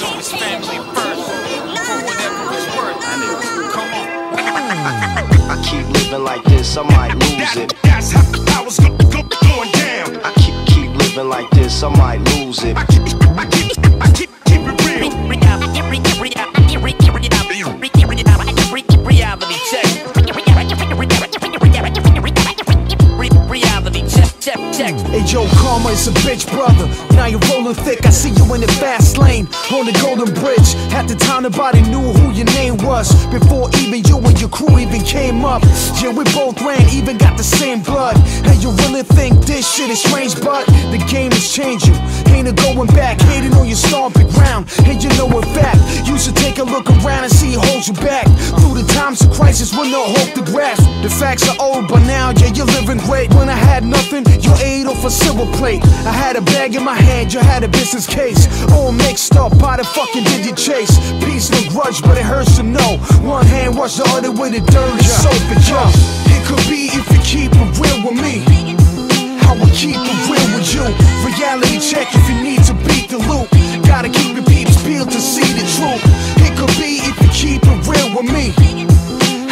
always family first. For whatever it's worth. Come on. I keep living like this, I might lose it. That's how it's going down. I keep living like this, I might lose it. I keep it real. Reality check. Reality check. Hey Joe, karma is a bitch, brother. Now you're rolling thick, I see you in the fast lane on the Golden Bridge. At the time nobody knew who your name was, before even you and your crew even came up. Yeah, we both ran, even got the same blood. And you really think this shit is strange, but the game is changing. Ain't no going back, hating on your stomping ground. And you know in fact, you should take a look around and see it holds you back. Through the times of crisis with no hope to grasp. The facts are old, but now, yeah, you're living great. When I had nothing, you ate off a silver plate. I had a bag in my hand, you had a business case. All mixed up, how the fucking did you chase? Peace, no grudge, but it hurts to know. One hand wash the other with a dirty soap and yo. It could be if you keep it real with me. I will keep it real with you. Reality check if you need to beat the loop. Gotta keep your peeps peeled to see the truth. It could be if you keep it real with me.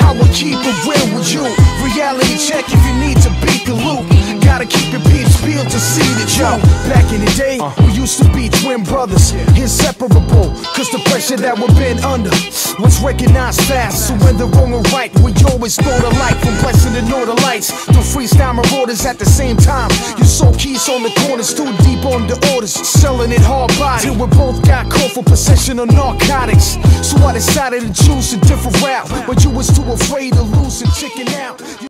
I will keep it real with you. Reality check if you need to beat the loop. Gotta keep your peeps peeled to see the truth. Back in the day, we used to be twin brothers, inseparable. Cause the pressure that we've been under was recognized fast. So when the wrong or right, we always thought alike. From blessing the northern lights to freestyle marauders at the same time. You sold keys on the corners, too deep on the orders, selling it hard body. Till we both got caught for possession of narcotics. So I decided to choose a different route, but you was too afraid to lose and chicken out.